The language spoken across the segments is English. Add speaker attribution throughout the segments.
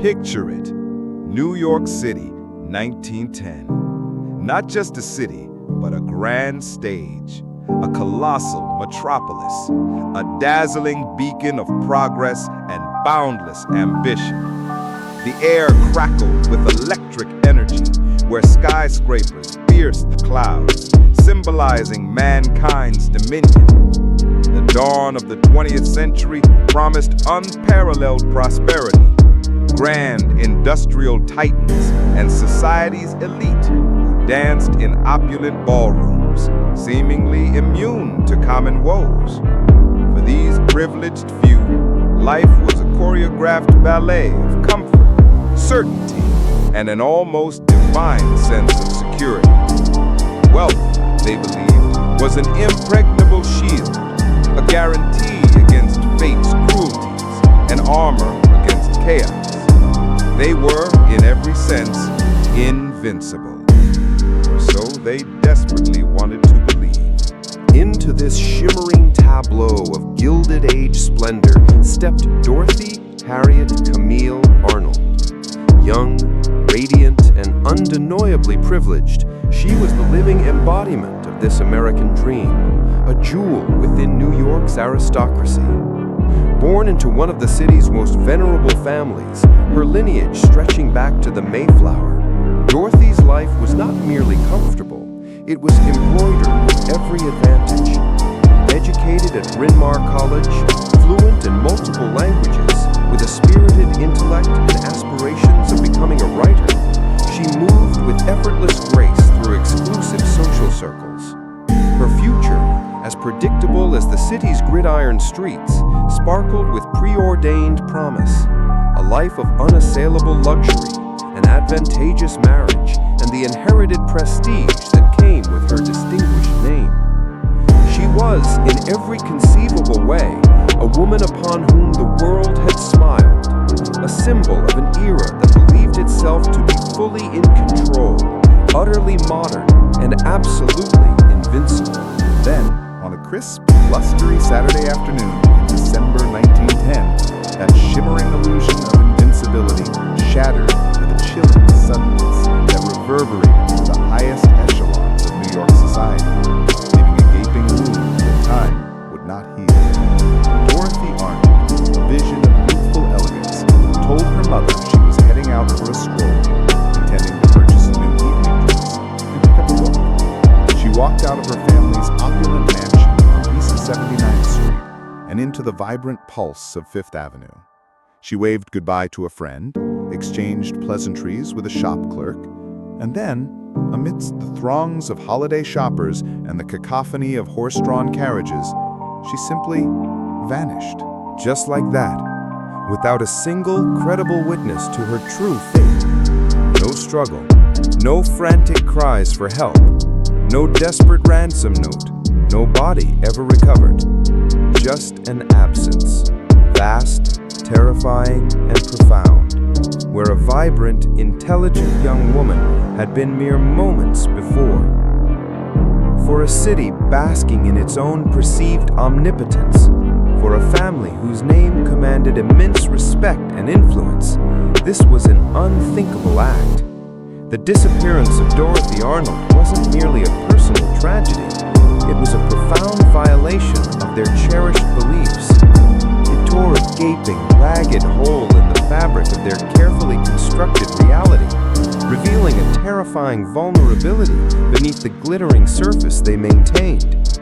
Speaker 1: Picture it, New York City, 1910. Not just a city, but a grand stage, a colossal metropolis, a dazzling beacon of progress and boundless ambition. The air crackled with electric energy, where skyscrapers pierced the clouds, symbolizing mankind's dominion. The dawn of the 20th century promised unparalleled prosperity, grand industrial titans, and society's elite who danced in opulent ballrooms, seemingly immune to common woes. For these privileged few, life was a choreographed ballet of comfort, certainty, and an almost divine sense of security. Wealth, they believed, was an impregnable shield, a guarantee against fate's cruelties, an armor against chaos. They were, in every sense, invincible. Or so they desperately wanted to believe.
Speaker 2: Into this shimmering tableau of Gilded Age splendor stepped Dorothy Harriet Camille Arnold. Young, radiant, and undeniably privileged, she was the living embodiment of this American dream, a jewel within New York's aristocracy. Born into one of the city's most venerable families, her lineage stretching back to the Mayflower, Dorothy's life was not merely comfortable, it was embroidered with every advantage. Educated at Bryn Mawr College, fluent in multiple languages, with a spirited intellect and aspirations of becoming a writer, she moved with effortless grace through exclusive social circles. Her future, as predictable as the city's gridiron streets, sparkled with preordained promise, a life of unassailable luxury, an advantageous marriage, and the inherited prestige that came with her distinguished name. She was, in every conceivable way, a woman upon whom the world had smiled, a symbol of an era that believed itself to be fully in control, utterly modern, and absolutely invincible.
Speaker 3: Then, on a crisp, blustery Saturday afternoon in December 1910, that shimmering illusion of invincibility shattered with a chilling suddenness that reverberated through the highest echelons of New York society, leaving a gaping wound that time would not heal. Dorothy Arnold, a vision of youthful elegance, told her mother she was heading out for a stroll, intending to purchase a new evening dress and pick up a book. She walked out of her family's opulent mansion on East 79th Street and into the vibrant pulse of Fifth Avenue. She waved goodbye to a friend, exchanged pleasantries with a shop clerk, and then, amidst the throngs of holiday shoppers and the cacophony of horse-drawn carriages, she simply vanished.
Speaker 2: Just like that, without a single credible witness to her true fate. No struggle, no frantic cries for help, no desperate ransom note, no body ever recovered. Just an absence, vast, terrifying, and profound, where a vibrant, intelligent young woman had been mere moments before. For a city basking in its own perceived omnipotence, for a family whose name commanded immense respect and influence, this was an unthinkable act. The disappearance of Dorothy Arnold wasn't merely a personal tragedy, it was a profound violation of their cherished beliefs. It tore a gaping, ragged hole in the fabric of their carefully constructed reality, revealing a terrifying vulnerability beneath the glittering surface they maintained.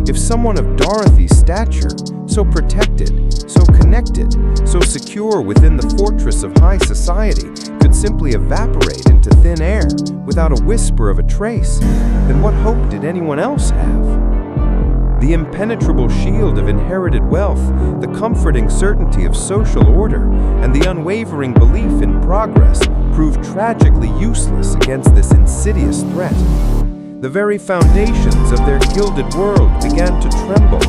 Speaker 2: If someone of Dorothy's stature, so protected, so connected, so secure within the fortress of high society, could simply evaporate into thin air without a whisper of a trace, then what hope did anyone else have? The impenetrable shield of inherited wealth, the comforting certainty of social order, and the unwavering belief in progress proved tragically useless against this insidious threat. The very foundations of their gilded world began to tremble,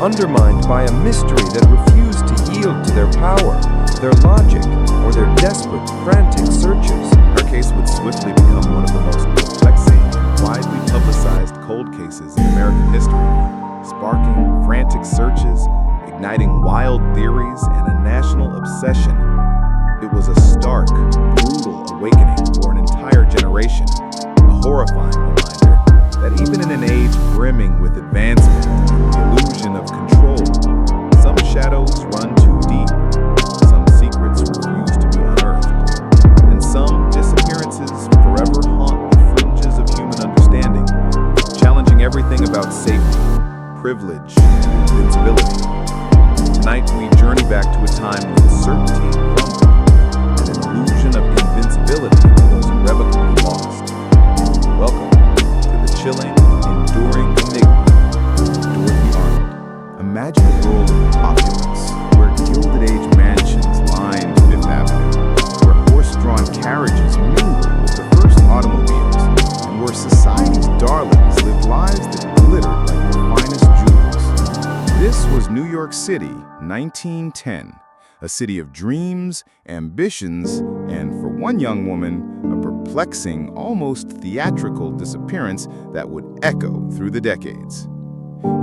Speaker 2: undermined by a mystery that refused to yield to their power, their logic, or their desperate, frantic searches.
Speaker 3: Her case would swiftly become one of the most perplexing and widely publicized cold cases in American history, sparking frantic searches, igniting wild theories, and a national obsession. It was a a stark, brutal awakening for an entire generation, a horrifying reminder that even in an age brimming with advancement and the illusion of control, some shadows run too deep, some secrets refuse to be unearthed, and some disappearances forever haunt the fringes of human understanding, challenging everything about safety, privilege, and invincibility. Tonight, we journey back to a time when certainty crumbled, and an illusion of invincibility was irrevocably lost. Welcome to the chilling, enduring enigma of Dorothy Arnold. Imagine a world of opulence, where Gilded Age mansions lined Fifth Avenue, where horse-drawn carriages mingled with the first automobiles, and where society's darlings lived lives that glittered like the finest jewels. This was New York City, 1910, a city of dreams, ambitions, and for one young woman, a perplexing, almost theatrical disappearance that would echo through the decades.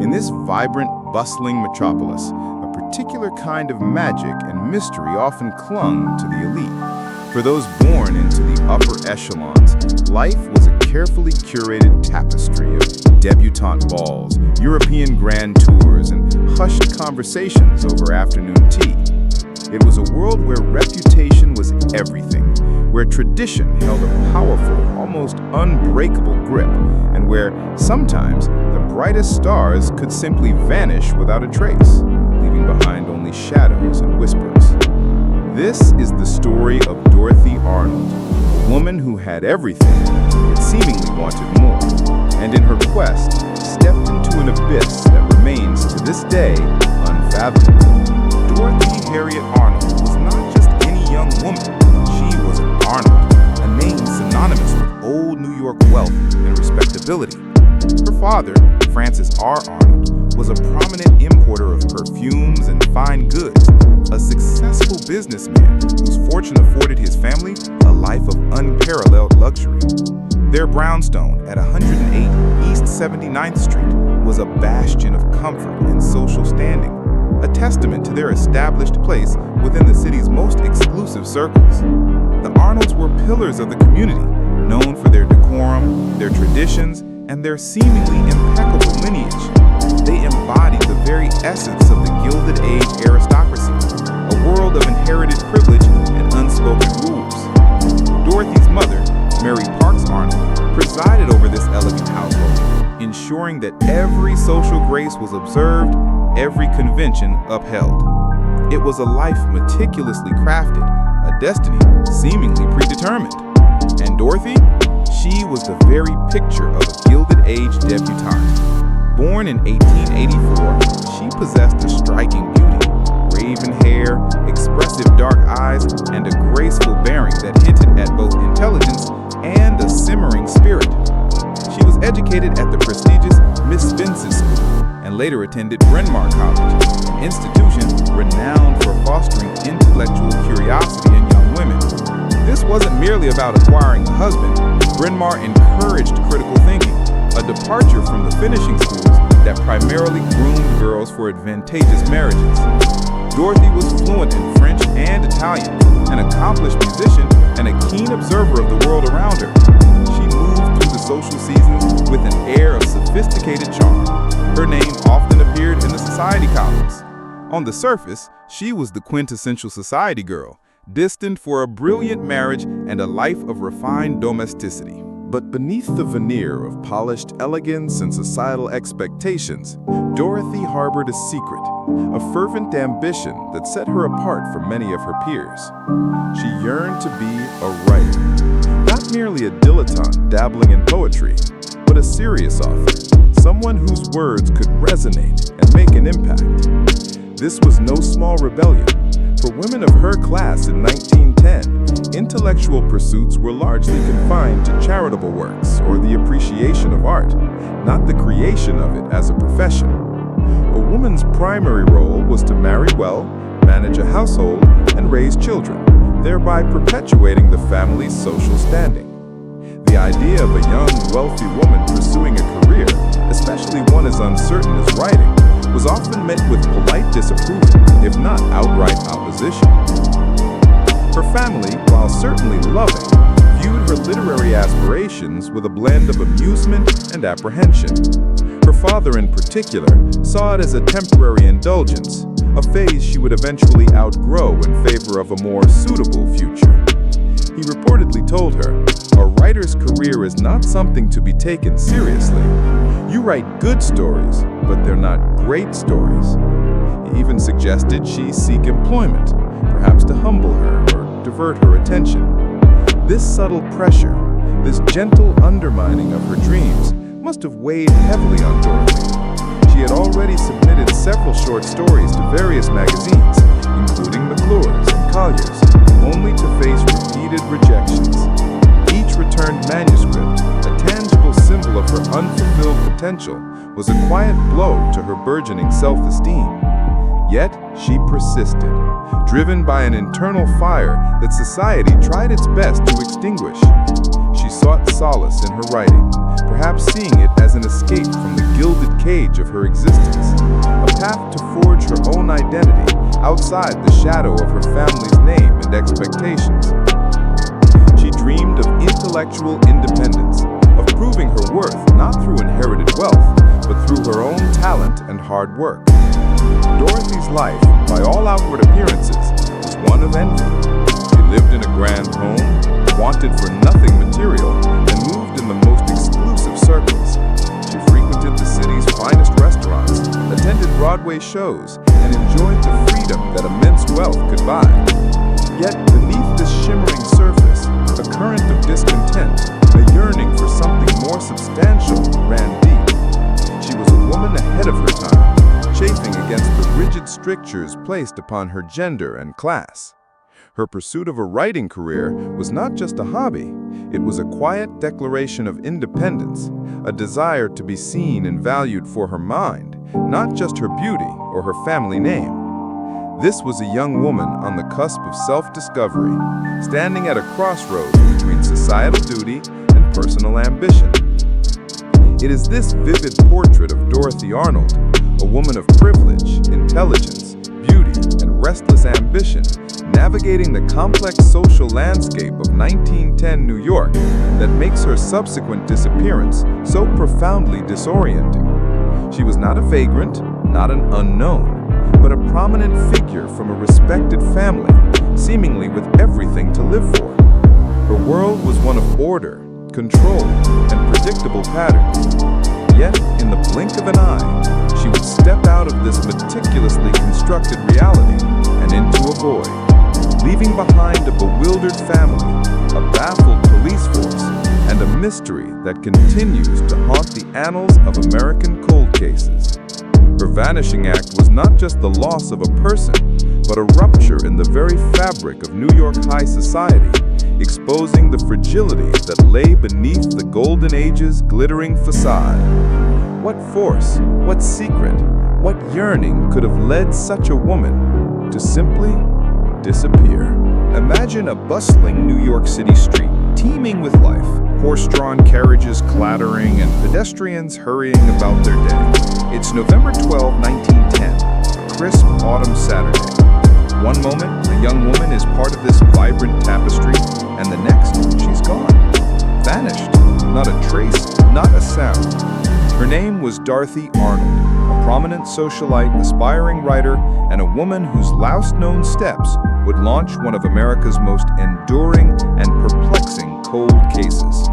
Speaker 3: In this vibrant, bustling metropolis, a particular kind of magic and mystery often clung to the elite. For those born into the upper echelons, life was a carefully curated tapestry of debutante balls, European grand tours, and hushed conversations over afternoon tea. It was a world where reputation was everything, where tradition held a powerful, almost unbreakable grip, and where sometimes the brightest stars could simply vanish without a trace, leaving behind only shadows and whispers. This is the story of Dorothy Arnold, a woman who had everything, yet seemingly wanted more, and in her quest, stepped into an abyss that remains to this day unfathomable. Dorothy Harriet Arnold was not just any young woman, she was an Arnold, a name synonymous with old New York wealth and respectability. Her father, Francis R. Arnold, was a prominent importer of perfumes and fine goods, a successful businessman whose fortune afforded his family a life of unparalleled luxury. Their brownstone at 108 East 79th Street was a bastion of comfort and social standing, a testament to their established place within the city's most exclusive circles. The Arnolds were pillars of the community, known for their decorum, their traditions, and their seemingly impeccable lineage. They embodied the very essence of the Gilded Age aristocracy, a world of inherited privilege and unspoken rules. Dorothy's mother, Mary Parks Arnold, presided over this elegant household, ensuring that every social grace was observed, every convention upheld. It was a life meticulously crafted, a destiny seemingly predetermined. And Dorothy? She was the very picture of a Gilded Age debutante. Born in 1884, she possessed a striking beauty, raven hair, expressive dark eyes, and a graceful bearing that hinted at both intelligence and a simmering spirit. She was educated at the prestigious Miss Spence's School and later attended Bryn Mawr College, an institution renowned for fostering intellectual curiosity in young women. This wasn't merely about acquiring a husband. Bryn Mawr encouraged critical thinking, a departure from the finishing schools that primarily groomed girls for advantageous marriages. Dorothy was fluent in French and Italian, an accomplished musician, and a keen observer of the world around her. She moved through the social seasons with an air of sophisticated charm. Her name often appeared in the society columns. On the surface, she was the quintessential society girl, destined for a brilliant marriage and a life of refined domesticity.
Speaker 2: But beneath the veneer of polished elegance and societal expectations, Dorothy harbored a secret, a fervent ambition that set her apart from many of her peers. She yearned to be a writer, not merely a dilettante dabbling in poetry, but a serious author, someone whose words could resonate and make an impact. This was no small rebellion. For women of her class in 1910, intellectual pursuits were largely confined to charitable works or the appreciation of art, not the creation of it as a profession. A woman's primary role was to marry well, manage a household, and raise children, thereby perpetuating the family's social standing. The idea of a young, wealthy woman pursuing a career, especially one as uncertain as writing, was often met with polite disapproval, if not outright opposition. Her family, while certainly loving, viewed her literary aspirations with a blend of amusement and apprehension. Her father, in particular, saw it as a temporary indulgence, a phase she would eventually outgrow in favor of a more suitable future. He reportedly told her, "A writer's career is not something to be taken seriously. You write good stories, but they're not great stories." He even suggested she seek employment, perhaps to humble her or divert her attention. This subtle pressure, this gentle undermining of her dreams, must have weighed heavily on Dorothy. She had already submitted several short stories to various magazines, including McClure's and Collier's, only to face repeated rejections. Each returned manuscript, a tangible symbol of her unfulfilled potential, was a quiet blow to her burgeoning self-esteem. Yet she persisted, driven by an internal fire that society tried its best to extinguish. She sought solace in her writing, perhaps seeing it as an escape from the gilded cage of her existence, a path to forge her own identity outside the shadow of her family's name and expectations. She dreamed of intellectual independence, of proving her worth not through inherited wealth, but through her own talent and hard work. Dorothy's life, by all outward appearances, was one of envy. She lived in a grand home, wanted for nothing material, and moved in the most exclusive circles. She frequented the city's finest restaurants, attended Broadway shows, and enjoyed the freedom that immense wealth could buy. Yet beneath this shimmering surface, a current of discontent, a yearning for something more substantial, ran deep. She was a woman ahead of her time, chafing against the rigid strictures placed upon her gender and class. Her pursuit of a writing career was not just a hobby, it was a quiet declaration of independence, a desire to be seen and valued for her mind, not just her beauty or her family name. This was a young woman on the cusp of self-discovery, standing at a crossroads between societal duty and personal ambition. It is this vivid portrait of Dorothy Arnold, a woman of privilege, intelligence, beauty, and restless ambition, navigating the complex social landscape of 1910 New York, that makes her subsequent disappearance so profoundly disorienting. She was not a vagrant, not an unknown, but a prominent figure from a respected family, seemingly with everything to live for. Her world was one of order, control, and predictable patterns. Yet, in the blink of an eye, she would step out of this meticulously constructed reality and into a void, leaving behind a bewildered family, a baffled police force, and a mystery that continues to haunt the annals of American cold cases. Her vanishing act was not just the loss of a person, but a rupture in the very fabric of New York high society, exposing the fragility that lay beneath the Golden Age's glittering facade. What force, what secret, what yearning could have led such a woman to simply disappear? Imagine a bustling New York City street, teeming with life, horse-drawn carriages clattering and pedestrians hurrying about their day. It's November 12, 1910, a crisp autumn Saturday. One moment, a young woman is part of this vibrant tapestry, and the next, she's gone. Vanished. Not a trace, not a sound. Her name was Dorothy Arnold, a prominent socialite, aspiring writer, and a woman whose last-known steps would launch one of America's most enduring and perplexing cold cases.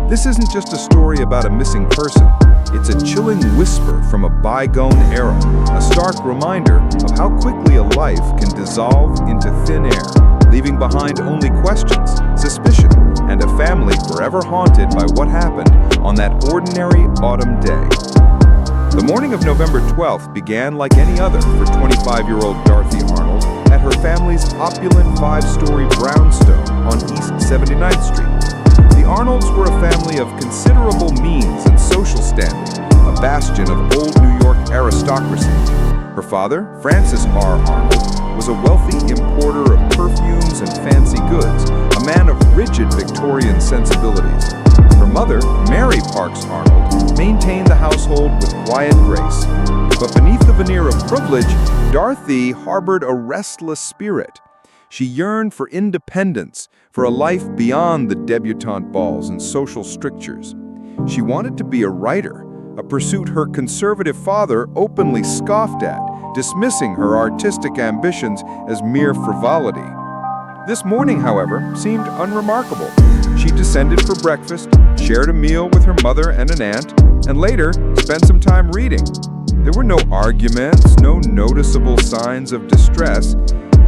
Speaker 2: This isn't just a story about a missing person. It's a chilling whisper from a bygone era, a stark reminder of how quickly a life can dissolve into thin air, leaving behind only questions, suspicion, and a family forever haunted by what happened on that ordinary autumn day. The morning of November 12th began like any other for 25-year-old Dorothy Arnold at her family's opulent 5-story brownstone on East 79th Street. The Arnolds were a family of considerable means and social standing, a bastion of old New York aristocracy. Her father, Francis R. Arnold, was a wealthy importer of perfumes and fancy goods, a man of rigid Victorian sensibilities. Her mother, Mary Parks Arnold, maintained the household with quiet grace. But beneath the veneer of privilege, Dorothy harbored a restless spirit. She yearned for independence, for a life beyond the debutante balls and social strictures. She wanted to be a writer, a pursuit her conservative father openly scoffed at, dismissing her artistic ambitions as mere frivolity. This morning, however, seemed unremarkable. She descended for breakfast, shared a meal with her mother and an aunt, and later spent some time reading. There were no arguments, no noticeable signs of distress,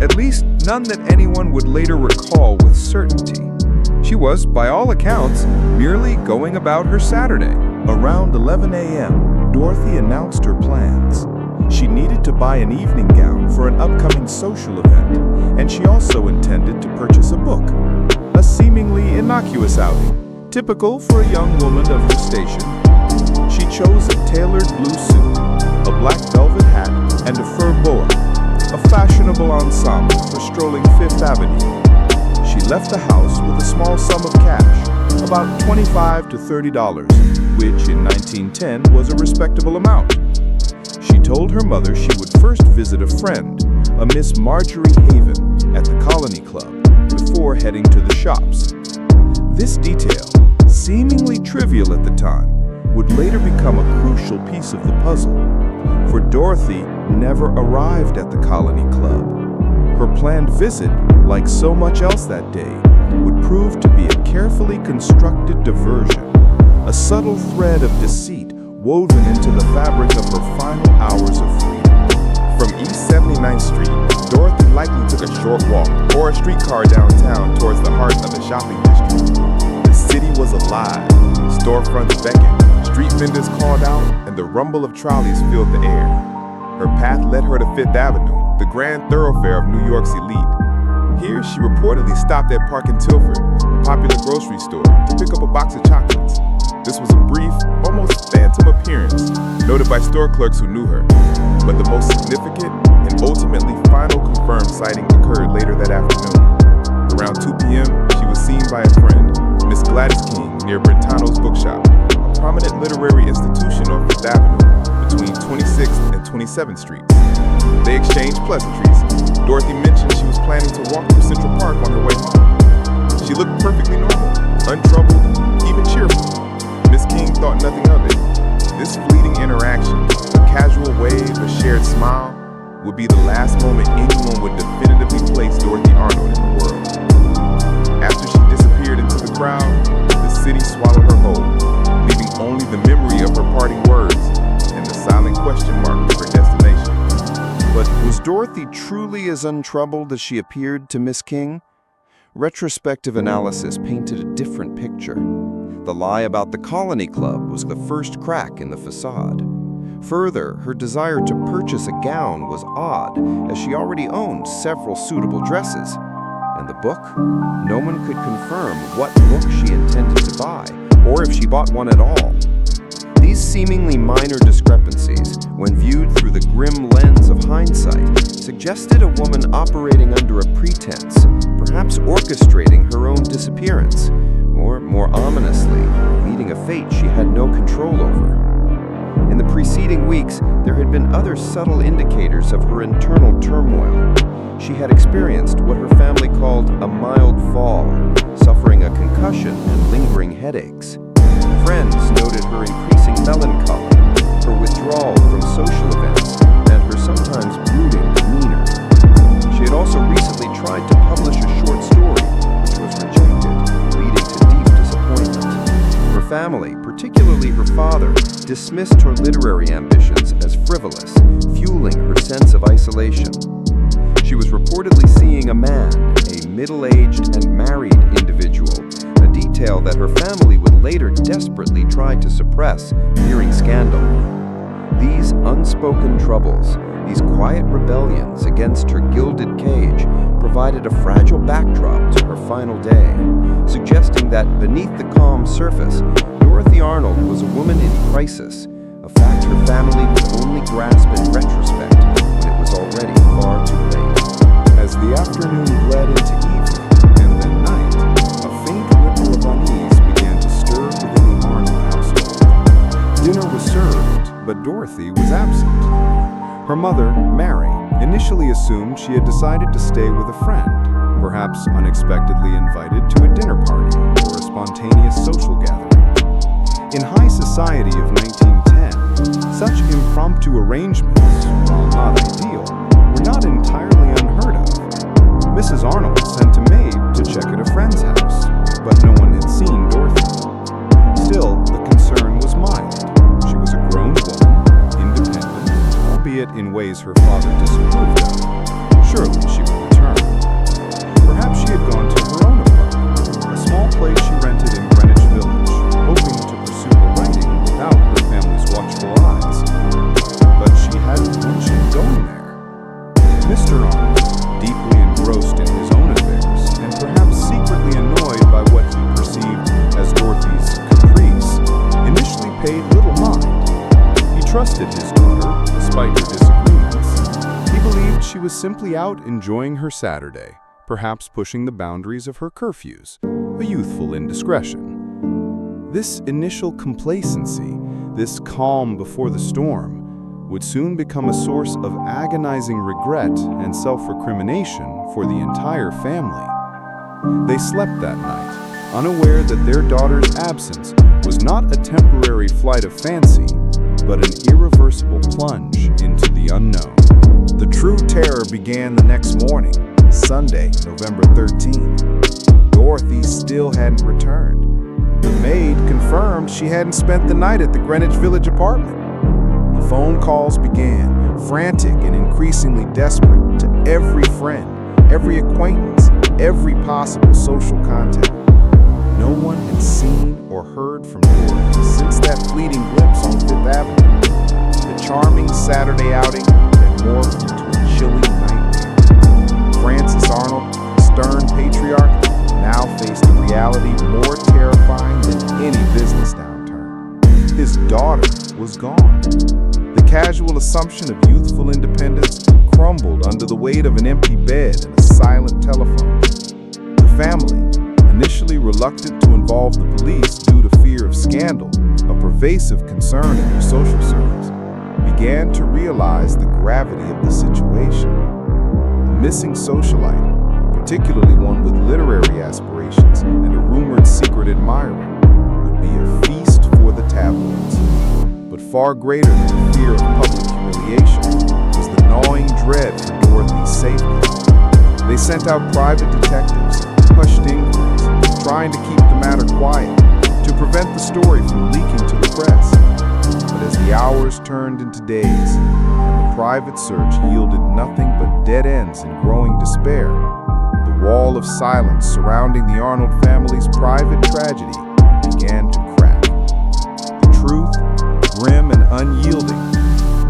Speaker 2: at least none that anyone would later recall with certainty. She was, by all accounts, merely going about her Saturday.
Speaker 3: Around 11 a.m., Dorothy announced her plans. She needed to buy an evening gown for an upcoming social event, and she also intended to purchase a book. A seemingly innocuous outing, typical for a young woman of her station. She chose a tailored blue suit, a black velvet hat, and a fur boa, a fashionable ensemble for strolling Fifth Avenue. She left the house with a small sum of cash, about $25 to $30, which in 1910 was a respectable amount. She told her mother she would first visit a friend, a Miss Marjorie Haven, at the Colony Club, before heading to the shops. This detail, seemingly trivial at the time, would later become a crucial piece of the puzzle, for Dorothy never arrived at the Colony Club. Her planned visit, like so much else that day, would prove to be a carefully constructed diversion, a subtle thread of deceit woven into the fabric of her final hours of freedom. From East 79th Street, Dorothy likely took a short walk or a streetcar downtown towards the heart of the shopping district. The city was alive, storefronts beckoned, street vendors called out, and the rumble of trolleys filled the air. Her path led her to Fifth Avenue, the grand thoroughfare of New York's elite. Here, she reportedly stopped at Park and Tilford, a popular grocery store, to pick up a box of chocolates. This was a brief, almost phantom appearance, noted by store clerks who knew her. But the most significant and ultimately final confirmed sighting occurred later that afternoon. Around 2 p.m., she was seen by a friend, Miss Gladys King, near Brentano's Bookshop, a prominent literary institution on Fifth Avenue, between 26th and 27th Streets. They exchanged pleasantries. Dorothy mentioned she was planning to walk through Central Park on her way home. She looked perfectly normal, untroubled, even cheerful. Miss King thought nothing of it. This fleeting interaction, a casual wave, a shared smile, would be the last moment anyone would definitively place Dorothy Arnold in the world. After she disappeared into the crowd, the city swallowed her whole, leaving only the memory of her parting words and the silent question mark of her destination.
Speaker 2: But was Dorothy truly as untroubled as she appeared to Miss King? Retrospective analysis painted a different picture. The lie about the Colony Club was the first crack in the facade. Further, her desire to purchase a gown was odd, as she already owned several suitable dresses. And the book? No one could confirm what book she intended to buy, or if she bought one at all. These seemingly minor discrepancies, when viewed through the grim lens of hindsight, suggested a woman operating under a pretense, perhaps orchestrating her own disappearance, or, more ominously, meeting a fate she had no control over. In the preceding weeks, there had been other subtle indicators of her internal turmoil. She had experienced what her family called a mild fall, suffering a concussion and lingering headaches. Friends noted her increasing melancholy, her withdrawal from social events, and her sometimes brooding demeanor. She had also recently tried to publish a short story, which was rejected, leading to deep disappointment. Her family, particularly her father, dismissed her literary ambitions as frivolous, fueling her sense of isolation. She was reportedly seeing a man, a middle-aged and married individual, a detail that her family would later desperately try to suppress, fearing scandal. These unspoken troubles, these quiet rebellions against her gilded cage, provided a fragile backdrop to her final day, suggesting that beneath the calm surface, Dorothy Arnold was a woman in crisis, a fact her family would only grasp in retrospect when it was already far too late.
Speaker 3: As the afternoon bled into evening, and then night, a faint ripple of unease began to stir within the Arnold household. Dinner was served, but Dorothy was absent. Her mother, Mary,
Speaker 2: initially assumed she had decided to stay with a friend, perhaps unexpectedly invited to a dinner party or a spontaneous social gathering. In high society of 1910, such impromptu arrangements, while not ideal, were not entirely unheard of. Mrs. Arnold sent a maid to check at a friend's house, but no one had seen Dorothy. Still, the concern was mild. She was a grown woman, independent, albeit in ways her father disapproved of. Surely she would return. Perhaps she had gone to her own apartment, a small place she rented in Greenwich Village, hoping to pursue her writing without her family's watchful eyes. But she hadn't mentioned going there. Mr. Arnold, deeply engrossed in his own affairs, and perhaps secretly annoyed by what he perceived as Dorothy's caprice, initially paid little mind. He trusted his daughter, despite her disagreements. He believed she was simply out enjoying her Saturday, perhaps pushing the boundaries of her curfews, a youthful indiscretion. This initial complacency, this calm before the storm, would soon become a source of agonizing regret and self-recrimination for the entire family. They slept that night, unaware that their daughter's absence was not a temporary flight of fancy, but an irreversible plunge into the unknown.
Speaker 3: The true terror began the next morning, Sunday, November 13th. Dorothy still hadn't returned. The maid confirmed she hadn't spent the night at the Greenwich Village apartment. The phone calls began, frantic and increasingly desperate, to every friend, every acquaintance, every possible social contact. No one had seen or heard from Dorothy since that fleeting glimpse on Fifth Avenue. The charming Saturday outing had morphed into a chilling nightmare. Francis Arnold, stern patriarch, now faced a reality more terrifying than any business downturn. His daughter was gone. The casual assumption of youthful independence crumbled under the weight of an empty bed and a silent telephone. The family, initially reluctant to involve the police due to fear of scandal, a pervasive concern in their social circles, began to realize the gravity of the situation. A missing socialite, particularly one with literary aspirations and a rumored secret admirer, would be a feast for the tabloids. But far greater than the fear of public humiliation was the gnawing dread for Dorothy's safety. They sent out private detectives, hushed inquiries, trying to keep the matter quiet, to prevent the story from leaking to the press. But as the hours turned into days, and the private search yielded nothing but dead ends and growing despair, the wall of silence surrounding the Arnold family's private tragedy began to crack. The truth, grim and unyielding,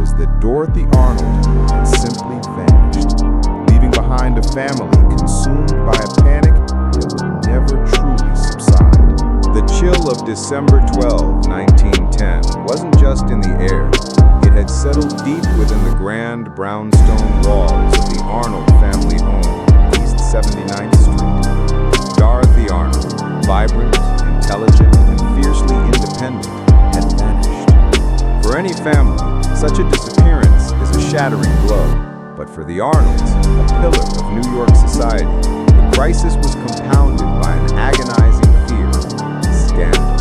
Speaker 3: was that Dorothy Arnold had simply vanished, leaving behind a family consumed by a panic that would never truly subside.
Speaker 2: The chill of December 12, 1910 wasn't just in the air. It had settled deep within the grand brownstone walls of the Arnold family home on East 79th Street. Dorothy Arnold, vibrant, intelligent, and fiercely independent, had vanished. For any family, such a disappearance is a shattering blow. But for the Arnolds, a pillar of New York society, the crisis was compounded by an agonizing fear: scandal.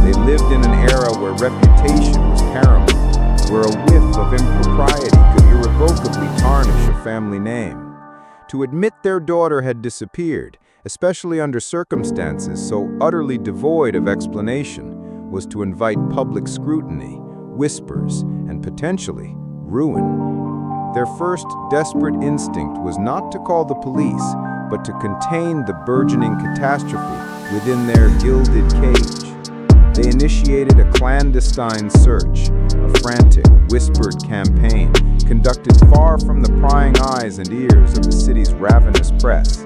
Speaker 2: They lived in an era where reputation was paramount, where a whiff of impropriety could irrevocably tarnish a family name. To admit their daughter had disappeared, especially under circumstances so utterly devoid of explanation, was to invite public scrutiny, whispers, and potentially ruin. Their first desperate instinct was not to call the police, but to contain the burgeoning catastrophe within their gilded cage. They initiated a clandestine search, a frantic, whispered campaign conducted far from the prying eyes and ears of the city's ravenous press.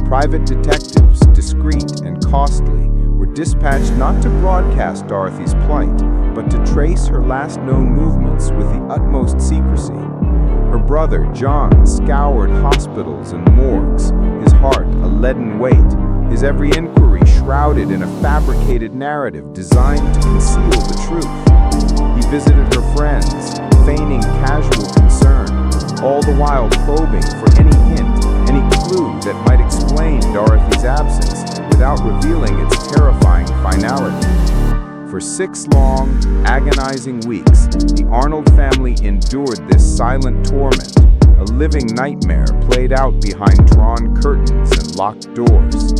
Speaker 2: Private detectives, discreet and costly, were dispatched not to broadcast Dorothy's plight, but to trace her last known movements with the utmost secrecy. Her brother, John, scoured hospitals and morgues, his heart a leaden weight, his every inquiry shrouded in a fabricated narrative designed to conceal the truth. He visited her friends, feigning casual concern, all the while probing for any hint, any clue that might explain Dorothy's absence without revealing its terrifying finality. For 6 long, agonizing weeks, the Arnold family endured this silent torment, a living nightmare played out behind drawn curtains and locked doors.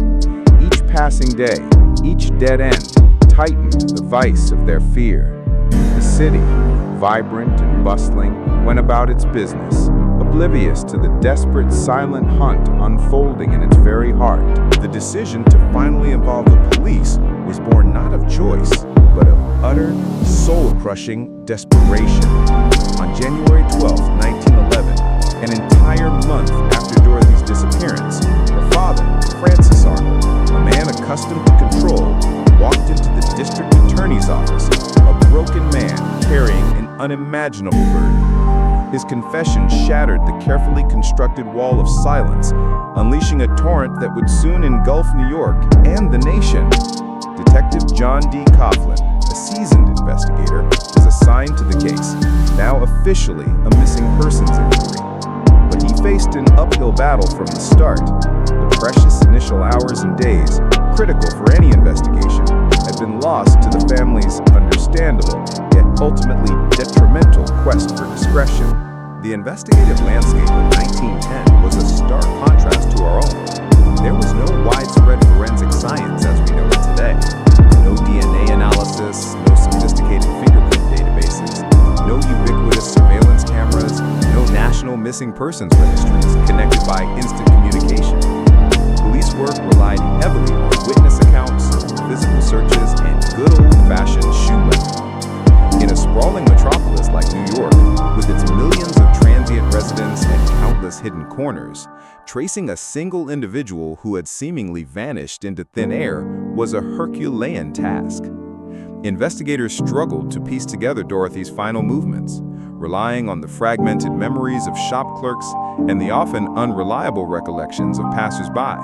Speaker 2: Each passing day, each dead end, tightened the vice of their fear. The city, vibrant and bustling, went about its business, oblivious to the desperate, silent hunt unfolding in its very heart.
Speaker 1: The decision to finally involve the police was born not of choice, but of utter, soul-crushing desperation. On January 12, 1911, an entire month after Dorothy's disappearance, her father, Francis Arnold, a man accustomed to control, walked into the district attorney's office, a broken man carrying an unimaginable burden. His confession shattered the carefully constructed wall of silence, unleashing a torrent that would soon engulf New York and the nation. Detective John D. Coughlin, a seasoned investigator, was assigned to the case, now officially a missing persons inquiry. But he faced an uphill battle from the start. The precious initial hours and days, critical for any investigation, had been lost to the family's understandable, yet ultimately detrimental quest for discretion. The investigative landscape of 1910 was a stark contrast to our own. There was no widespread forensic science as we know it today. No DNA analysis, no sophisticated fingerprint databases, no ubiquitous surveillance cameras, no national missing persons registries connected by instant communication. Police work relied heavily on witness accounts, physical searches, and good old-fashioned shoe-leather. In a sprawling metropolis like New York, with its millions of transient residents and countless hidden corners, tracing a single individual who had seemingly vanished into thin air was a Herculean task. Investigators struggled to piece together Dorothy's final movements, relying on the fragmented memories of shop clerks and the often unreliable recollections of passers-by.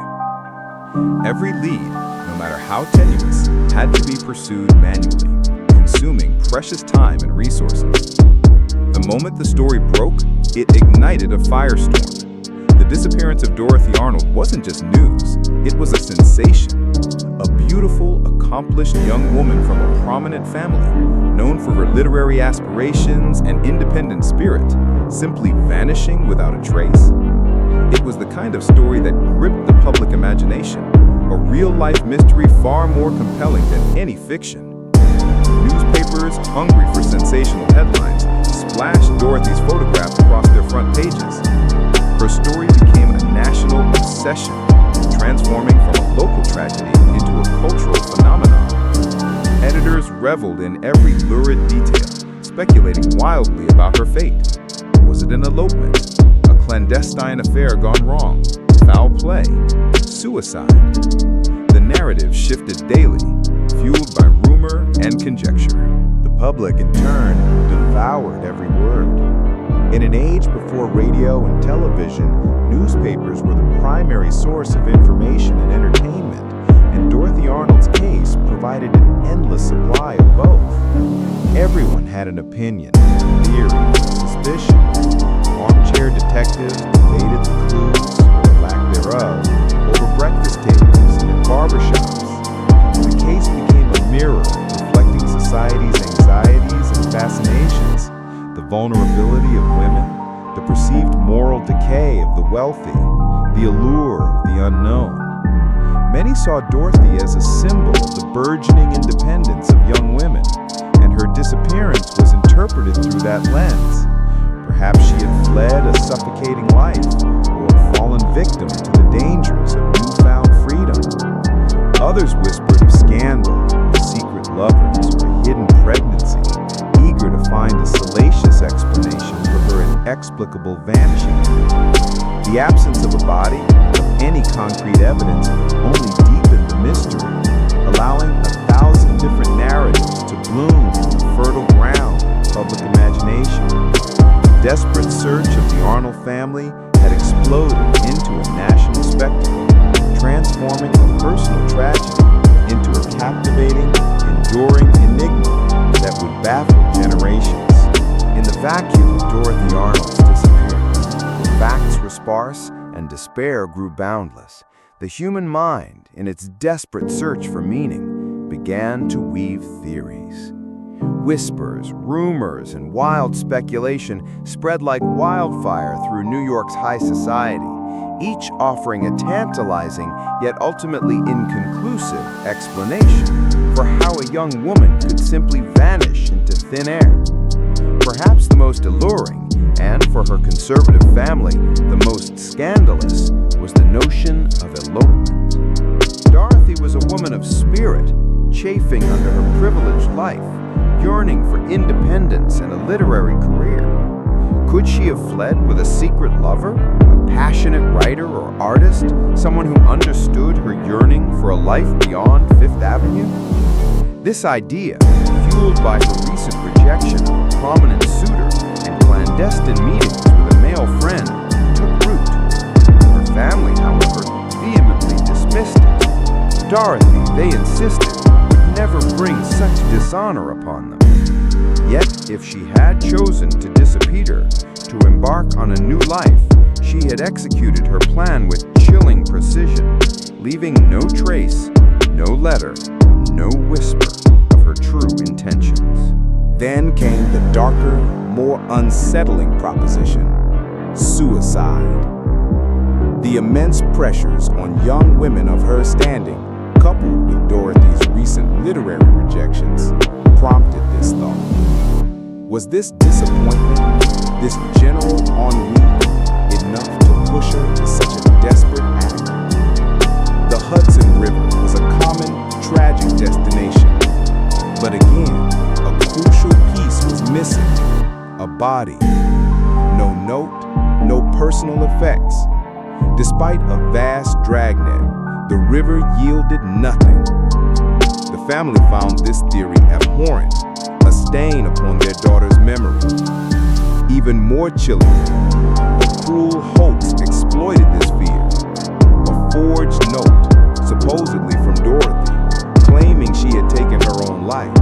Speaker 1: Every lead, no matter how tenuous, had to be pursued manually, consuming precious time and resources. The moment the story broke, it ignited a firestorm. The disappearance of Dorothy Arnold wasn't just news, it was a sensation. A beautiful, accomplished young woman from a prominent family, known for her literary aspirations and independent spirit, simply vanishing without a trace. It was the kind of story that gripped the public imagination, a real-life mystery far more compelling than any fiction. Newspapers, hungry for sensational headlines, splashed Dorothy's photograph across their front pages. Her story became a national obsession, transforming from a local tragedy into a cultural phenomenon. Editors reveled in every lurid detail, speculating wildly about her fate. Was it an elopement? A clandestine affair gone wrong? Foul play? Suicide? The narrative shifted daily, fueled by rumor and conjecture. The public, in turn, devoured every word. In an age before radio and television, newspapers were the primary source of information and entertainment, and Dorothy Arnold's case provided an endless supply of both. Everyone had an opinion, theory, suspicion. Armchair detectives debated the clues, or lack thereof, over breakfast tables and in barbershops. The case became a mirror reflecting society's anxieties and fascinations, the vulnerability of women, the perceived moral decay of the wealthy, the allure of the unknown. Many saw Dorothy as a symbol of the burgeoning independence of young women, and her disappearance was interpreted through that lens. Perhaps she had fled a suffocating life, or fallen victim to the dangers of newfound freedom. Others whispered of scandal, of secret lovers, or a hidden pregnancy, eager to find a salacious explanation for her inexplicable vanishing. The absence of a body, of any concrete evidence, only deepened the mystery, allowing 1,000 different narratives to bloom from the fertile ground of public imagination. The desperate search of the Arnold family had exploded into a national spectacle, transforming a personal tragedy into a captivating, enduring enigma that would baffle generations. In the vacuum of Dorothy Arnold's disappearance,
Speaker 2: despair grew boundless, the human mind, in its desperate search for meaning, began to weave theories. Whispers, rumors, and wild speculation spread like wildfire through New York's high society, each offering a tantalizing yet ultimately inconclusive explanation for how a young woman could simply vanish into thin air. Perhaps the most alluring, and for her conservative family, the most scandalous, was the notion of elopement. Dorothy was a woman of spirit, chafing under her privileged life, yearning for independence and a literary career. Could she have fled with a secret lover, a passionate writer or artist, someone who understood her yearning for a life beyond Fifth Avenue? This idea, fueled by her recent rejection of a prominent suitor and clandestine meetings with a male friend, took root. Her family, however, vehemently dismissed it. Dorothy, they insisted, would never bring such dishonor upon them. Yet, if she had chosen to disappear, to embark on a new life, she had executed her plan with chilling precision, leaving no trace, no letter, no whisper of her true intentions.
Speaker 4: Then came the darker, more unsettling proposition: suicide. The immense pressures on young women of her standing, coupled with Dorothy's recent literary rejections, prompted this thought. Was this disappointment, this general ennui, enough to push her to such a desperate act? The Hudson River was a common, tragic destination. But again, a crucial piece was missing: a body. No note, no personal effects. Despite a vast dragnet, the river yielded nothing. The family found this theory abhorrent, a stain upon their daughter's memory. Even more chilling, a cruel hoax exploited this fear. A forged note, supposedly from Dorothy, claiming she had taken her own life,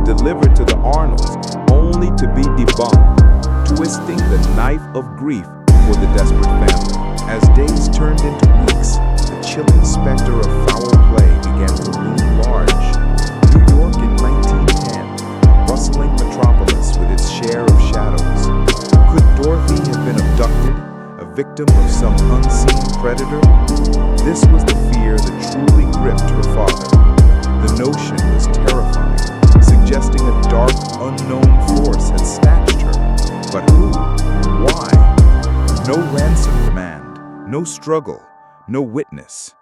Speaker 4: delivered to the Arnolds, only to be debunked, twisting the knife of grief for the desperate family. As days turned into weeks, the chilling specter of foul play began to loom large. New York in 1910, a bustling metropolis with its share of shadows. Could Dorothy have been abducted, a victim of some unseen predator? This was the fear that truly gripped her father. The notion was terrifying, suggesting a dark, unknown force had snatched her. But who? Why? No ransom demand, no struggle, no witness.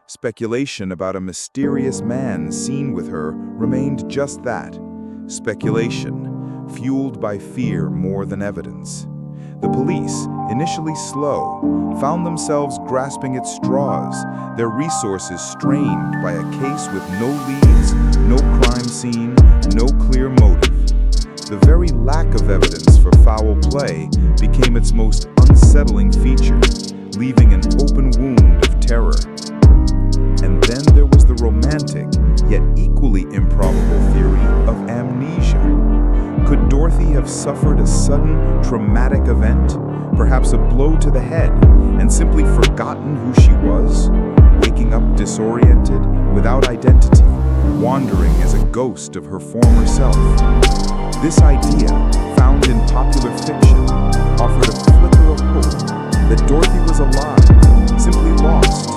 Speaker 4: Speculation about a mysterious man seen with her remained just that: speculation, fueled by fear more than evidence. The police, initially slow, found themselves grasping at straws, their resources strained by a case with no leads, no crime scene, no clear motive. The very lack of evidence for foul play became its most unsettling feature, leaving an open wound of terror. And then there was the romantic, yet equally improbable theory of amnesia. Could Dorothy have suffered a sudden, traumatic event, perhaps a blow to the head, and simply forgotten who she was, waking up disoriented, without identity, wandering as a ghost of her former self? This idea, found in popular fiction, offered a flicker of hope that Dorothy was alive, simply lost.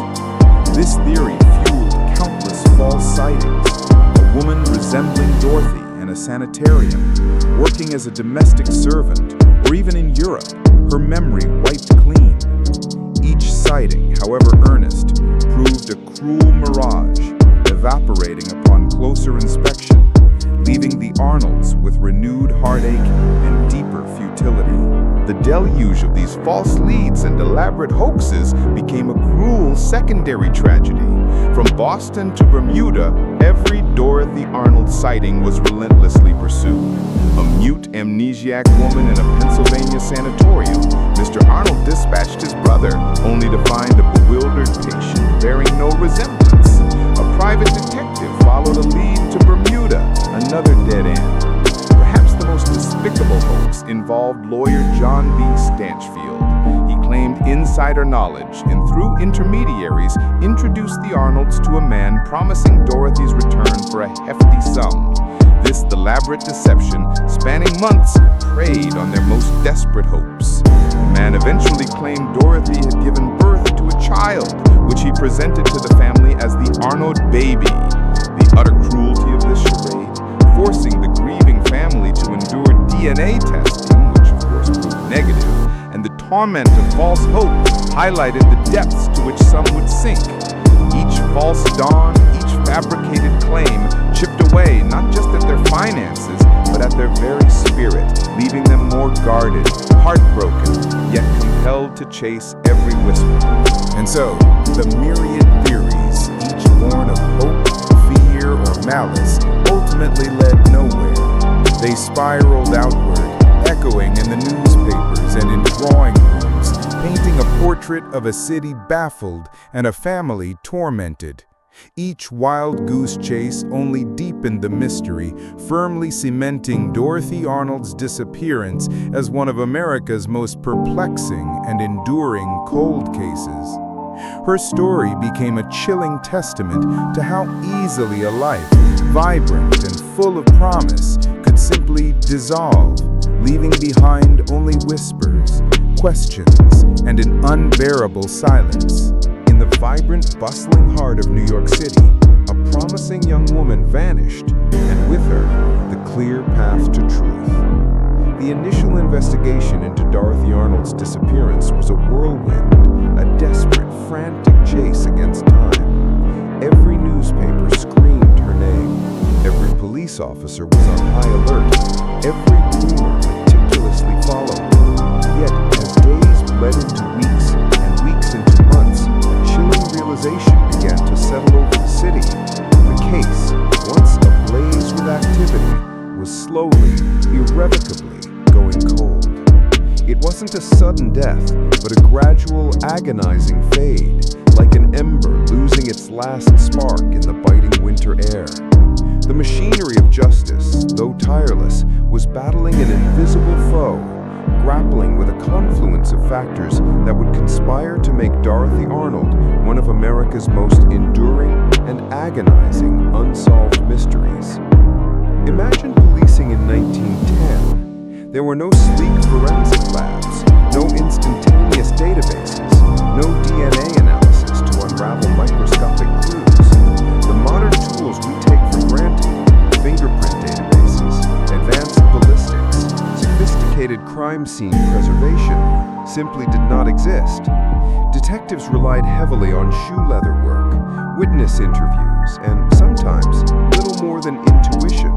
Speaker 4: This theory fueled countless false sightings: a woman resembling Dorothy in a sanitarium, working as a domestic servant, or even in Europe, her memory wiped clean. Each sighting, however earnest, proved a cruel mirage, evaporating upon closer inspection, leaving the Arnolds with renewed heartache and deeper futility. The deluge of these false leads and elaborate hoaxes became a cruel secondary tragedy. From Boston to Bermuda, every Dorothy Arnold sighting was relentlessly pursued. A mute amnesiac woman in a Pennsylvania sanatorium, Mr. Arnold dispatched his brother, only to find a bewildered patient bearing no resemblance. A private detective followed a lead to Bermuda, another dead end. Perhaps the most despicable hoax involved lawyer John B. Stanchfield. He claimed inside
Speaker 3: insider knowledge and through intermediaries introduced the Arnolds to a man promising Dorothy's return for a hefty sum. This elaborate deception, spanning months, preyed on their most desperate hopes. The man eventually claimed Dorothy had given birth to a child, which he presented to the family as the Arnold baby. The utter cruelty of this charade, forcing the grieving family to endure DNA testing, which of course proved negative, and the torment of false hope highlighted the depths to which some would sink. Each false dawn, each fabricated claim chipped away not just at their finances, but at their very spirit, leaving them more guarded, heartbroken, yet compelled to chase every whisper.
Speaker 2: And so, the myriad theories, each born of hope, fear, or malice, ultimately led nowhere. They spiraled outward, echoing in the newspapers and in drawing rooms, painting a portrait of a city baffled and a family tormented. Each wild goose chase only deepened the mystery, firmly cementing Dorothy Arnold's disappearance as one of America's most perplexing and enduring cold cases. Her story became a chilling testament to how easily a life, vibrant and full of promise, could simply dissolve, leaving behind only whispers, questions, and an unbearable silence.
Speaker 1: In the vibrant, bustling heart of New York City, a promising young woman vanished, and with her, the clear path to truth. The initial investigation into Dorothy Arnold's disappearance was a whirlwind, a desperate, frantic chase against time. Every newspaper screamed her name. Every police officer was on high alert. Every rumor meticulously followed. Yet, as days bled into weeks and weeks into months, a chilling realization began to settle over the city. The case, once ablaze with activity, was slowly, irrevocably going cold. It wasn't a sudden death, but a gradual, agonizing fade, like an ember losing its last spark in the biting winter air. The machinery of justice, though tireless, was battling an invisible foe, grappling with a confluence of factors that would conspire to make Dorothy Arnold one of America's most enduring and agonizing unsolved mysteries. Imagine policing in 1910. There were no sleek forensic labs, no instantaneous databases, no DNA analysis to unravel microscopic clues. The modern tools we take for granted, fingerprint databases, advanced ballistics, sophisticated crime scene preservation, simply did not exist. Detectives relied heavily on shoe leather work, witness interviews, and sometimes little more than intuition.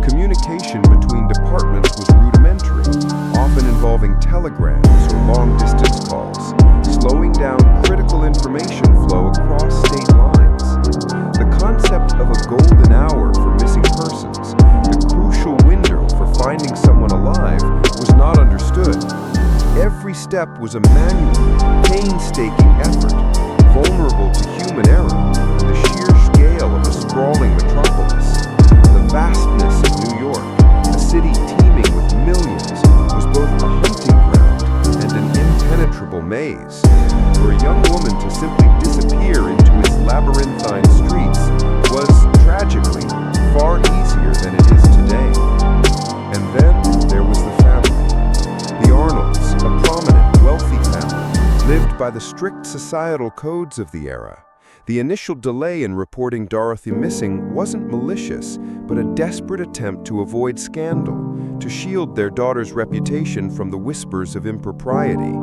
Speaker 1: Communication between departments was rudimentary, often involving telegrams or long-distance calls, slowing down critical information flow across state lines. The concept of a golden hour for missing persons, the crucial window for finding someone alive, was not understood. Every step was a manual, painstaking effort, vulnerable to human error, and the sheer scale of a sprawling metropolis. The vastness of New York, a city teeming with millions, was both a hunting ground and an impenetrable maze. For a young woman to simply disappear into its labyrinthine streets was, tragically, far easier than it is today. And then there was the family. The Arnolds, a prominent, wealthy family, lived by the strict societal codes of the era. The initial delay in reporting Dorothy missing wasn't malicious, but a desperate attempt to avoid scandal, to shield their daughter's reputation from the whispers of impropriety.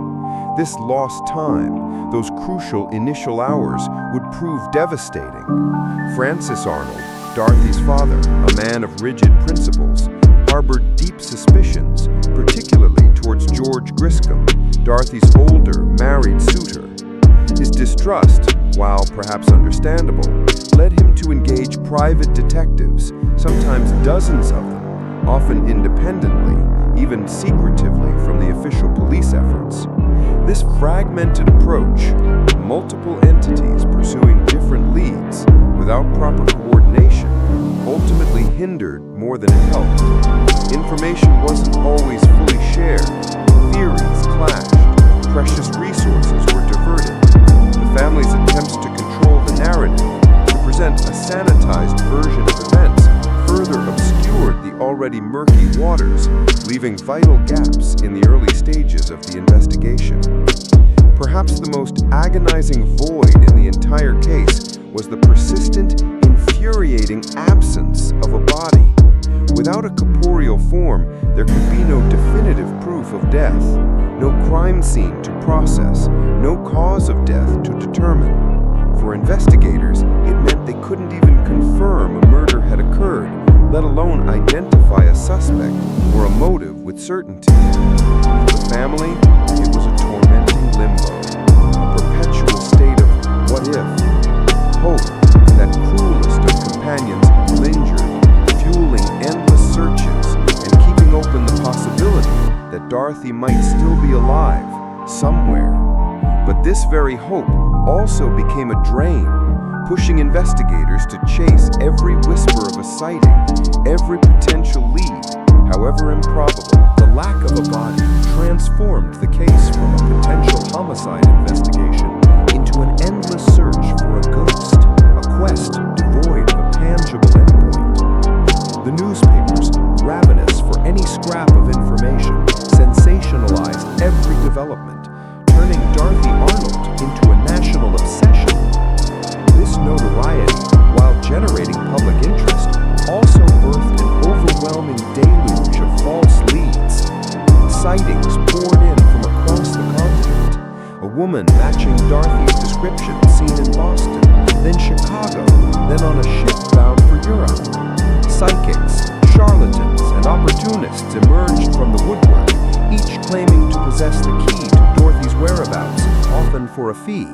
Speaker 1: This lost time, those crucial initial hours, would prove devastating. Francis Arnold, Dorothy's father, a man of rigid principles, harbored deep suspicions, particularly towards George Griscom, Dorothy's older, married suitor. His distrust, while perhaps understandable, led him to engage private detectives, sometimes dozens of them, often independently, even secretively from the official police efforts. This fragmented approach, multiple entities pursuing different leads without proper coordination, ultimately hindered more than it helped. Information wasn't always fully shared, theories clashed,
Speaker 2: precious resources were diverted. The family's attempts to control the narrative, to present a sanitized version of events, further obscured the already murky waters, leaving vital gaps in the early stages of the investigation. Perhaps the most agonizing void in the entire case was the persistent, infuriating absence of a body. Without a corporeal form, there could be no definitive proof of death, no crime scene to process, no cause of death to determine. For investigators, it meant they couldn't even confirm a murder had occurred, let alone identify a suspect or a motive with certainty. For the family, it was a tormenting limbo, a perpetual state of what if. Hope, that cruelest of companions, lingered, fueling endless searches and keeping open the possibility that Dorothy might still be alive, somewhere. But this very hope also became a drain, pushing investigators to chase every whisper of a sighting, every potential lead, however improbable. The lack of a body transformed the case from a potential homicide investigation into an endless search for a ghost, a quest devoid of a tangible endpoint. The newspapers, ravenous for any scrap of information, sensationalized every development, turning Dorothy Arnold into a national obsession. This notoriety, while generating public interest, also birthed an overwhelming deluge of false leads. Sightings poured in from across the continent. A woman matching Dorothy's description seen in Boston, then Chicago, then on a ship bound for Europe. Psychics, charlatans, and opportunists emerged from the woodwork, each claiming to possess the key to Dorothy's whereabouts, often for a fee.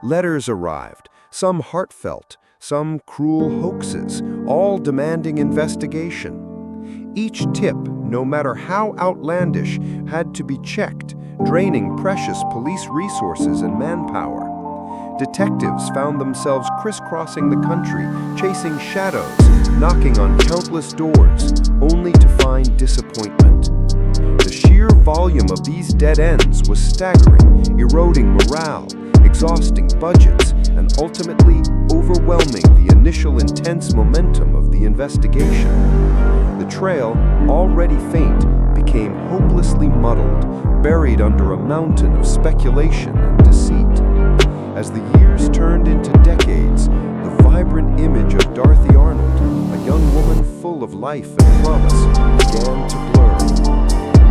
Speaker 2: Letters arrived, some heartfelt, some cruel hoaxes, all demanding investigation. Each tip, no matter how outlandish, had to be checked, draining precious police resources and manpower. Detectives found themselves crisscrossing the country, chasing shadows, knocking on countless doors, only to find disappointment. The sheer volume of these dead ends was staggering, eroding morale, exhausting budgets, and ultimately overwhelming the initial intense momentum of the investigation. The trail, already faint, became hopelessly muddled, buried under a mountain of speculation and deceit. As the years turned into decades, the vibrant image of Dorothy Arnold, a young woman full of life and promise, began to blur.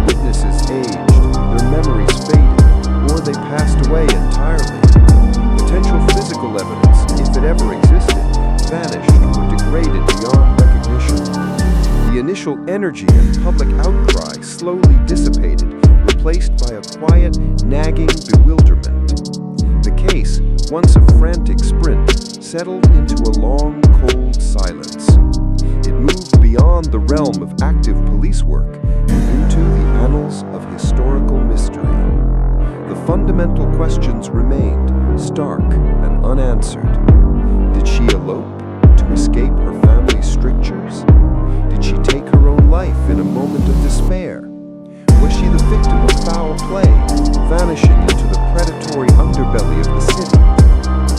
Speaker 2: Witnesses aged, their memories faded, or they passed away entirely. Potential physical evidence, if it ever existed, vanished or degraded beyond recognition. The initial energy and public outcry slowly dissipated, replaced by a quiet, nagging bewilderment. The case, once a frantic sprint, settled into a long, cold silence. It moved beyond the realm of active police work and into the annals of historical mystery. The fundamental questions remained, stark and unanswered. Did she elope to escape her family's strictures? Did she take her own life in a moment of despair? Was she the victim of foul play, vanishing into the predatory underbelly of the city?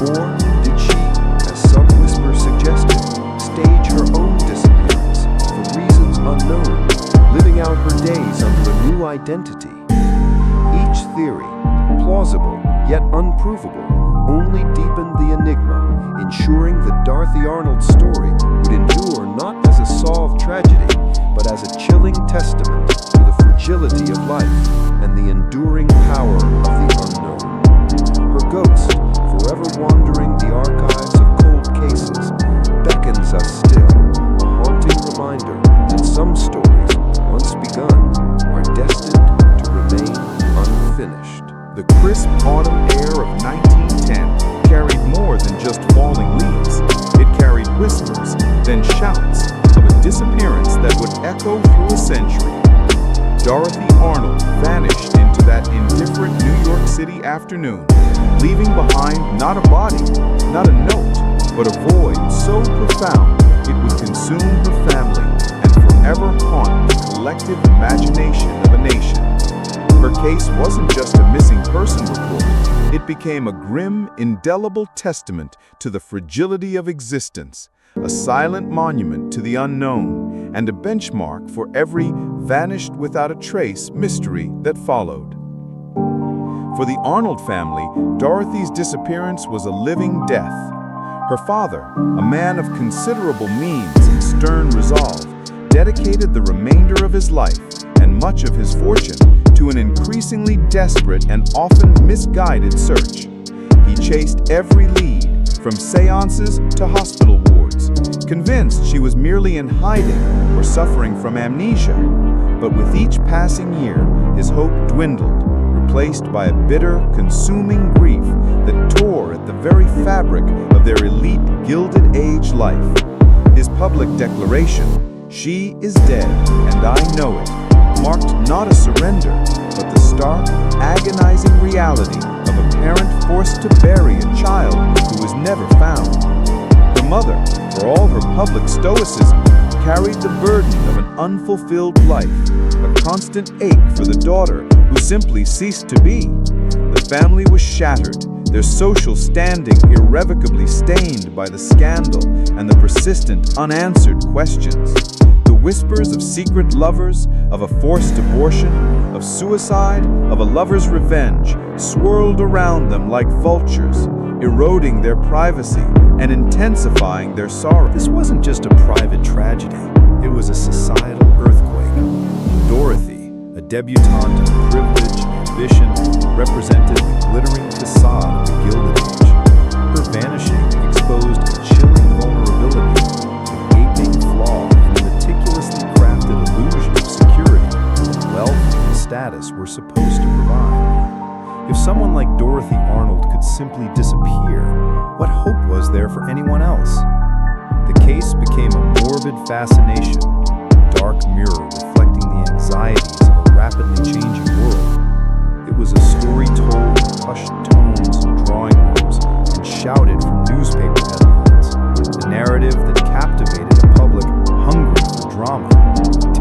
Speaker 2: Or did she, as some whispers suggested, stage her own disappearance for reasons unknown, living out her days under a new identity? Each theory, plausible yet unprovable, only deepened the enigma, ensuring that Dorothy Arnold's story would endure not as a solved tragedy, but as a chilling testament to the fragility of life and the enduring power of the unknown. Her ghost, forever wandering the archives of cold cases, beckons us still, a haunting reminder that some stories, once begun, are destined to remain unfinished.
Speaker 3: The crisp autumn air of 1910 carried more than just falling leaves. It carried whispers, then shouts of a disappearance that would echo through a century. Dorothy Arnold vanished into that indifferent New York City afternoon, leaving behind not a body, not a note, but a void so profound it would consume her family and forever haunt the collective imagination of a nation. Her case wasn't just a missing person report. It became a grim, indelible testament to the fragility of existence, a silent monument to the unknown, and a benchmark for every vanished without a trace mystery that followed. For the Arnold family, Dorothy's disappearance was a living death. Her father, a man of considerable means and stern resolve, dedicated the remainder of his life and much of his fortune to an increasingly desperate and often misguided search. He chased every lead, from seances to hospital wards, convinced she was merely in hiding or suffering from amnesia. But with each passing year, his hope dwindled, replaced by a bitter, consuming grief that tore at the very fabric of their elite Gilded Age life. His public declaration, "She is dead, and I know it," marked not a surrender, but the stark, agonizing reality of a parent forced to bury a child who was never found. Her mother, for all her public stoicism, carried the burden of an unfulfilled life, a constant ache for the daughter who simply ceased to be. The family was shattered, their social standing irrevocably stained by the scandal and the persistent unanswered questions. The whispers of secret lovers, of a forced abortion, of suicide, of a lover's revenge, swirled around them like vultures, eroding their privacy and intensifying their sorrow.
Speaker 2: This wasn't just a private tragedy, it was a societal earthquake. Dorothy, a debutante of privilege and ambition, represented the glittering facade of the Gilded Age. Her vanishing exposed a chilling vulnerability, a gaping flaw in the meticulously crafted illusion of security that wealth and status were supposed to provide. If someone like Dorothy Arnold could simply disappear, what hope was there for anyone else? The case became a morbid fascination, a dark mirror reflecting the anxieties of a rapidly changing world. It was a story told in hushed tones in drawing rooms and shouted from newspaper headlines, a narrative that captivated a public hungry for drama,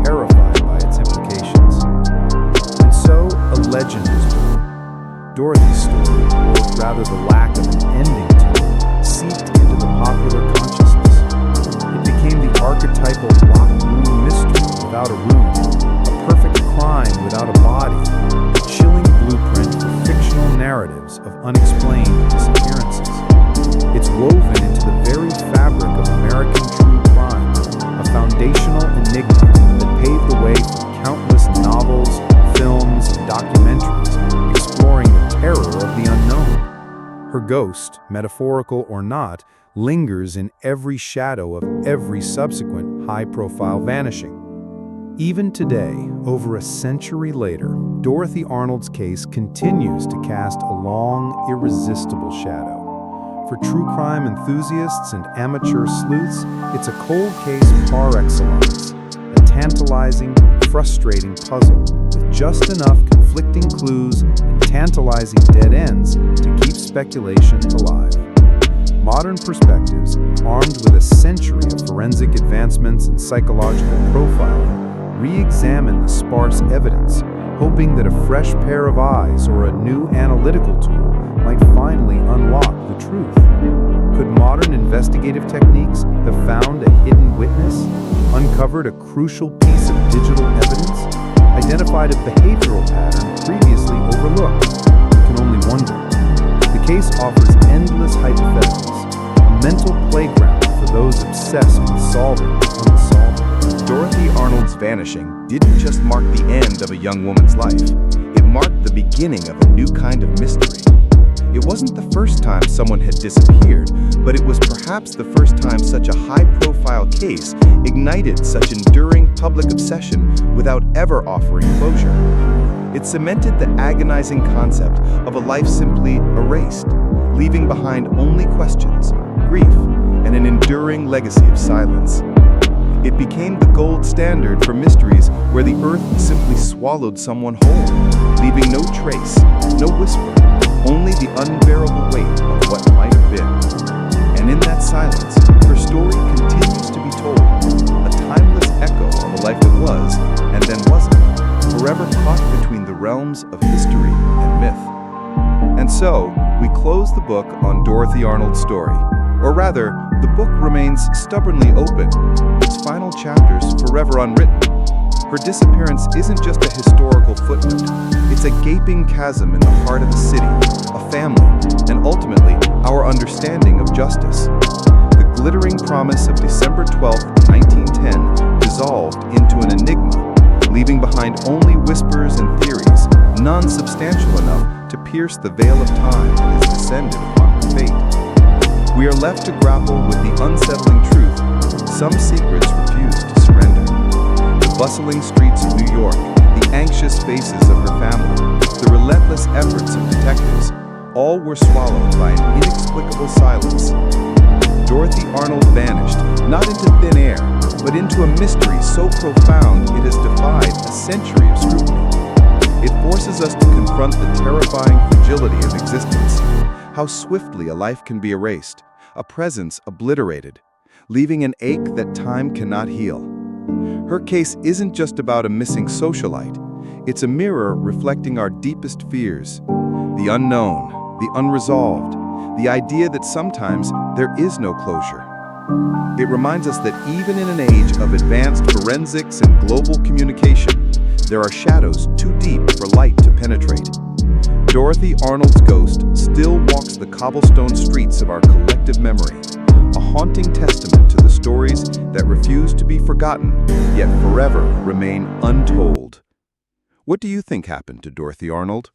Speaker 2: terrified by its implications. And so, a legend was born. Dorothy's story, or rather the lack of an ending to it, seeped into the popular consciousness. It became the archetypal locked room mystery without a room, a perfect crime without a body, a chilling blueprint for fictional narratives of unexplained disappearances. It's woven into the very fabric of American true crime, a foundational enigma that paved the way for countless novels, films, and documentaries exploring the terror of the unknown. Her ghost, metaphorical or not, lingers in every shadow of every subsequent high-profile vanishing. Even today, over a century later, Dorothy Arnold's case continues to cast a long, irresistible shadow. For true crime enthusiasts and amateur sleuths, it's a cold case par excellence, a tantalizing, frustrating puzzle with just enough conflicting clues and tantalizing dead ends to keep speculation alive. Modern perspectives, armed with a century of forensic advancements and psychological profiling, re-examine the sparse evidence, hoping that a fresh pair of eyes or a new analytical tool might finally unlock the truth. Could modern investigative techniques have found a hidden witness, uncovered a crucial piece of digital evidence, identified a behavioral pattern previously overlooked? We can only wonder. The case offers endless hypotheticals, a mental playground for those obsessed with solving the unsolvable.
Speaker 3: Dorothy Arnold's vanishing didn't just mark the end of a young woman's life. It marked the beginning of a new kind of mystery. It wasn't the first time someone had disappeared, but it was perhaps the first time such a high-profile case ignited such enduring public obsession without ever offering closure. It cemented the agonizing concept of a life simply erased, leaving behind only questions, grief, and an enduring legacy of silence. It became the gold standard for mysteries where the earth simply swallowed someone whole, leaving no trace, no whisper, only the unbearable weight of what might have been. And in that silence, her story continues to be told, a timeless echo of a life that was, and then wasn't, forever caught between the realms
Speaker 2: realms of history and myth. And so, we close the book on Dorothy Arnold's story. Or rather, the book remains stubbornly open, its final chapters forever unwritten. Her disappearance isn't just a historical footnote, it's a gaping chasm in the heart of a city, a family, and ultimately, our understanding of justice. The glittering promise of December 12, 1910, dissolved into an enigma, leaving behind only whispers and theories, none substantial enough to pierce the veil of time that has descended upon her fate. We are left to grapple with the unsettling truth. Some secrets refuse to surrender. The bustling streets of New York, the anxious faces of her family, the relentless efforts of detectives, all were swallowed by an inexplicable silence. Dorothy Arnold vanished, not into thin air, but into a mystery so profound it has defied a century of scrutiny. It forces us to confront the terrifying fragility of existence, how swiftly a life can be erased, a presence obliterated, leaving an ache that time cannot heal. Her case isn't just about a missing socialite. It's a mirror reflecting our deepest fears, the unknown, the unresolved, the idea that sometimes there is no closure. It reminds us that even in an age of advanced forensics and global communication, there are shadows too deep for light to penetrate. Dorothy Arnold's ghost still walks the cobblestone streets of our collective memory, a haunting testament to the stories that refuse to be forgotten, yet forever remain untold. What do you think happened to Dorothy Arnold?